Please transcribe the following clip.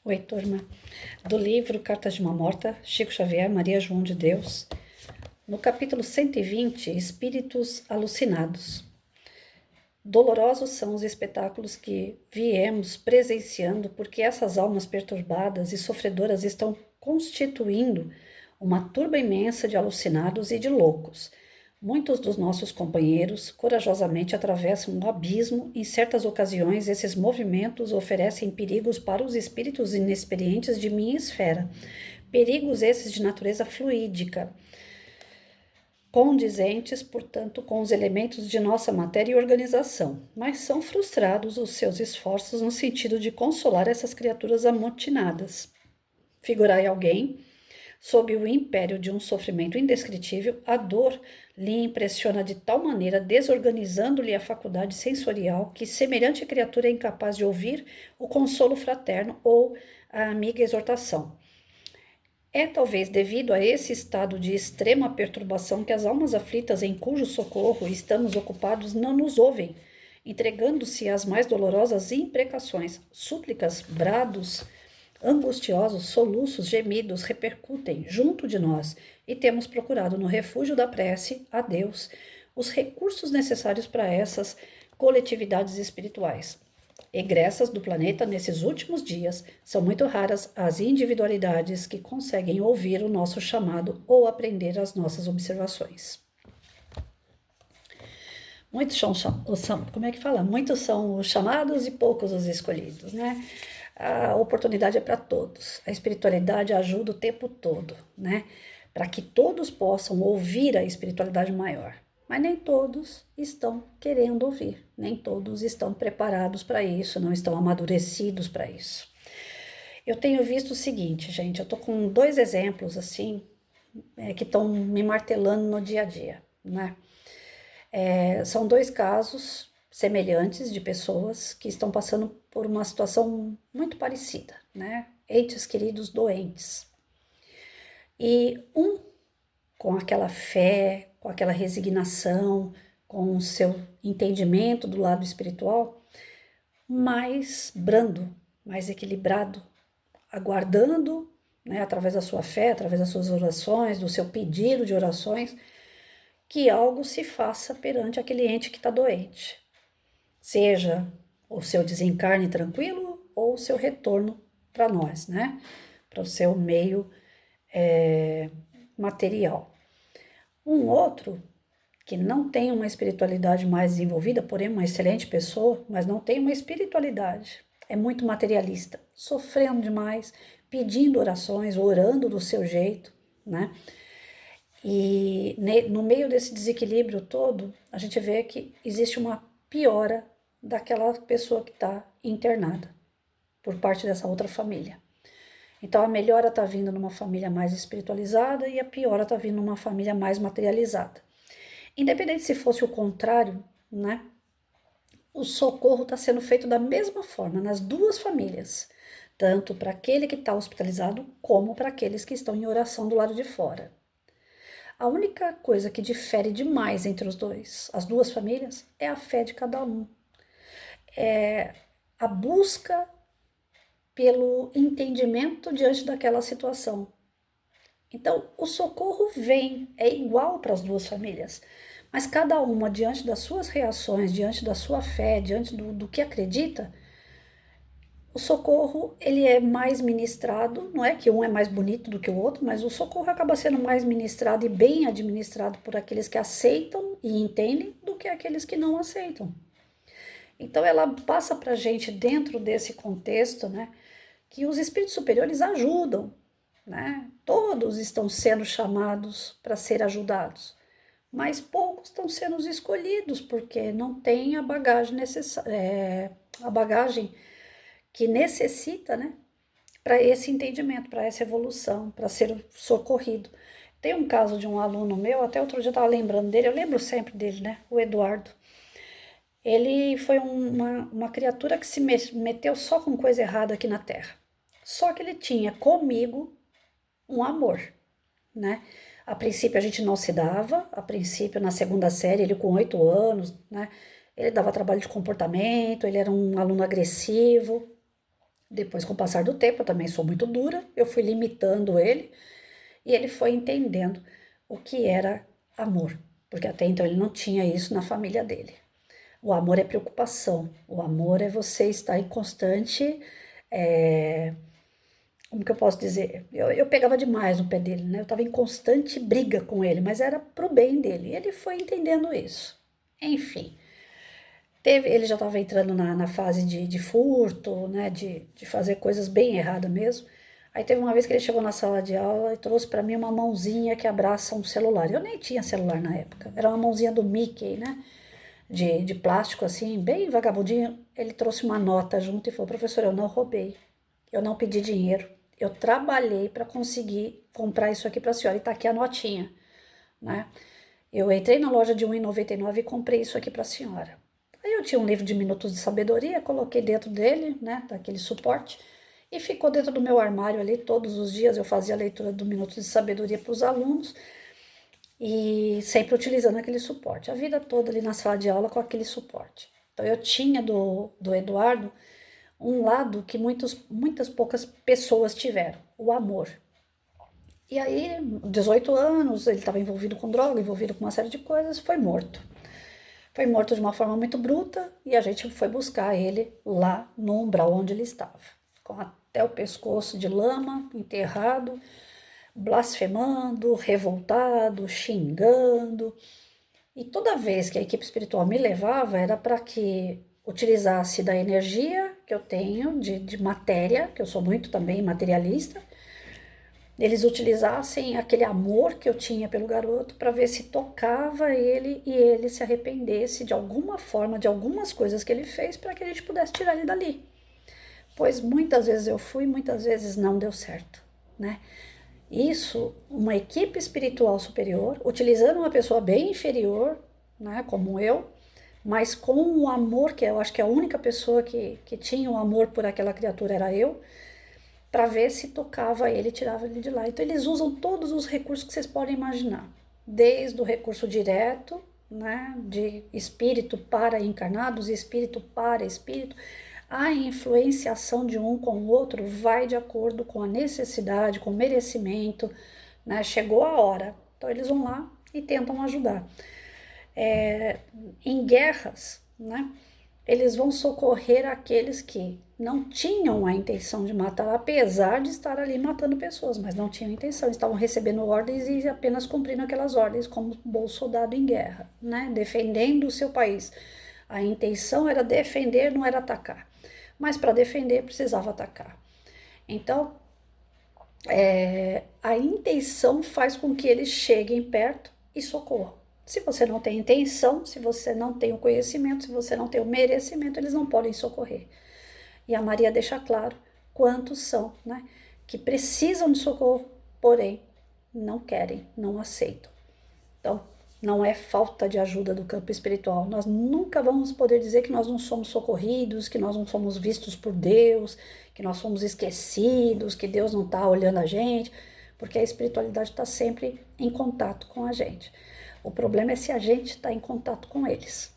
Oi, turma. Do livro Cartas de uma Morta, Chico Xavier, Maria João de Deus, no capítulo 120, Espíritos Alucinados. Dolorosos são os espetáculos que viemos presenciando, porque essas almas perturbadas e sofredoras estão constituindo uma turba imensa de alucinados e de loucos. Muitos dos nossos companheiros corajosamente atravessam um abismo. Em certas ocasiões, esses movimentos oferecem perigos para os espíritos inexperientes de minha esfera. Perigos esses de natureza fluídica, condizentes, portanto, com os elementos de nossa matéria e organização, mas são frustrados os seus esforços no sentido de consolar essas criaturas amotinadas. Figurai alguém sob o império de um sofrimento indescritível, a dor lhe impressiona de tal maneira, desorganizando-lhe a faculdade sensorial, que semelhante criatura é incapaz de ouvir o consolo fraterno ou a amiga exortação. É talvez devido a esse estado de extrema perturbação que as almas aflitas em cujo socorro estamos ocupados não nos ouvem, entregando-se às mais dolorosas imprecações, súplicas, brados, angustiosos, soluços, gemidos repercutem junto de nós e temos procurado no refúgio da prece a Deus os recursos necessários para essas coletividades espirituais. Egressas do planeta nesses últimos dias, são muito raras as individualidades que conseguem ouvir o nosso chamado ou aprender as nossas observações. Muitos Muitos são os chamados e poucos os escolhidos, né? A oportunidade é para todos. A espiritualidade ajuda o tempo todo, né? Para que todos possam ouvir a espiritualidade maior. Mas nem todos estão querendo ouvir, nem todos estão preparados para isso, não estão amadurecidos para isso. Eu tenho visto o seguinte, gente, eu tô com 2 exemplos assim que estão me martelando no dia a dia, né? São 2 casos semelhantes de pessoas que estão passando por uma situação muito parecida, né? Entes queridos doentes. E um com aquela fé, com aquela resignação, com o seu entendimento do lado espiritual, mais brando, mais equilibrado, aguardando, né, através da sua fé, através das suas orações, do seu pedido de orações, que algo se faça perante aquele ente que está doente. Seja o seu desencarne tranquilo ou o seu retorno para nós, né? Para o seu meio material. Um outro que não tem uma espiritualidade mais desenvolvida, porém uma excelente pessoa, mas não tem uma espiritualidade, é muito materialista, sofrendo demais, pedindo orações, orando do seu jeito, né? E no meio desse desequilíbrio todo, a gente vê que existe uma piora daquela pessoa que está internada por parte dessa outra família. Então a melhora está vindo numa família mais espiritualizada e a piora está vindo numa família mais materializada. Independente se fosse o contrário, né? O socorro está sendo feito da mesma forma nas 2 famílias, tanto para aquele que está hospitalizado como para aqueles que estão em oração do lado de fora. A única coisa que difere demais entre as 2 famílias, é a fé de cada um. É a busca pelo entendimento diante daquela situação. Então, o socorro vem, é igual para as 2 famílias, mas cada uma, diante das suas reações, diante da sua fé, diante do que acredita, o socorro ele é mais ministrado, não é que um é mais bonito do que o outro, mas o socorro acaba sendo mais ministrado e bem administrado por aqueles que aceitam e entendem do que aqueles que não aceitam. Então ela passa para a gente, dentro desse contexto, né, que os espíritos superiores ajudam, né? Todos estão sendo chamados para ser ajudados, mas poucos estão sendo escolhidos porque não tem a bagagem necessária, a bagagem que necessita, né, para esse entendimento, para essa evolução, para ser socorrido. Tem um caso de um aluno meu, até outro dia eu estava lembrando dele, eu lembro sempre dele, né, o Eduardo. Ele foi uma criatura que se meteu só com coisa errada aqui na Terra. Só que ele tinha comigo um amor, né? A princípio a gente não se dava, a princípio na 2ª série, ele com 8 anos, né? Ele dava trabalho de comportamento, ele era um aluno agressivo, Depois, com o passar do tempo, eu também sou muito dura, eu fui limitando ele e ele foi entendendo o que era amor, porque até então ele não tinha isso na família dele. O amor é preocupação, o amor é você estar em constante. Como que eu posso dizer? Eu pegava demais no pé dele, né? Eu estava em constante briga com ele, mas era pro bem dele. E ele foi entendendo isso. Enfim, ele já estava entrando na fase de furto, né? De fazer coisas bem erradas mesmo. Aí teve uma vez que ele chegou na sala de aula e trouxe para mim uma mãozinha que abraça um celular. Eu nem tinha celular na época. Era uma mãozinha do Mickey, né? De plástico assim, bem vagabundinho. Ele trouxe uma nota junto e falou: professor, eu não roubei. Eu não pedi dinheiro. Eu trabalhei para conseguir comprar isso aqui para a senhora. E tá aqui a notinha, né? Eu entrei na loja de R$ 1,99 e comprei isso aqui para a senhora. Aí eu tinha um livro de Minutos de Sabedoria, coloquei dentro dele, né, daquele suporte, e ficou dentro do meu armário ali. Todos os dias eu fazia a leitura do Minutos de Sabedoria para os alunos e sempre utilizando aquele suporte. A vida toda ali na sala de aula com aquele suporte. Então eu tinha do Eduardo um lado que muitas poucas pessoas tiveram, o amor. E aí, 18 anos, ele estava envolvido com droga, envolvido com uma série de coisas, foi morto. Foi morto de uma forma muito bruta e a gente foi buscar ele lá no umbral onde ele estava, com até o pescoço de lama, enterrado, blasfemando, revoltado, xingando. E toda vez que a equipe espiritual me levava, era para que utilizasse da energia que eu tenho, de matéria, que eu sou muito também materialista, eles utilizassem aquele amor que eu tinha pelo garoto para ver se tocava ele e ele se arrependesse de alguma forma, de algumas coisas que ele fez, para que a gente pudesse tirar ele dali. Pois muitas vezes eu fui, muitas vezes não deu certo, né? Isso, uma equipe espiritual superior, utilizando uma pessoa bem inferior, né, como eu, mas com o amor, que eu acho que a única pessoa que tinha o amor por aquela criatura era eu, para ver se tocava ele e tirava ele de lá. Então eles usam todos os recursos que vocês podem imaginar, desde o recurso direto, né, de espírito para encarnados, espírito para espírito. A influenciação de um com o outro vai de acordo com a necessidade, com o merecimento, né? Chegou a hora, então eles vão lá e tentam ajudar. Em guerras, né? Eles vão socorrer aqueles que não tinham a intenção de matar, apesar de estar ali matando pessoas, mas não tinham intenção, estavam recebendo ordens e apenas cumprindo aquelas ordens como bom soldado em guerra, né? Defendendo o seu país. A intenção era defender, não era atacar. Mas para defender precisava atacar. Então, a intenção faz com que eles cheguem perto e socorram. Se você não tem intenção, se você não tem o conhecimento, se você não tem o merecimento, eles não podem socorrer. E a Maria deixa claro quantos são, né, que precisam de socorro, porém não querem, não aceitam. Então, não é falta de ajuda do campo espiritual. Nós nunca vamos poder dizer que nós não somos socorridos, que nós não somos vistos por Deus, que nós somos esquecidos, que Deus não está olhando a gente, porque a espiritualidade está sempre em contato com a gente. O problema é se a gente está em contato com eles.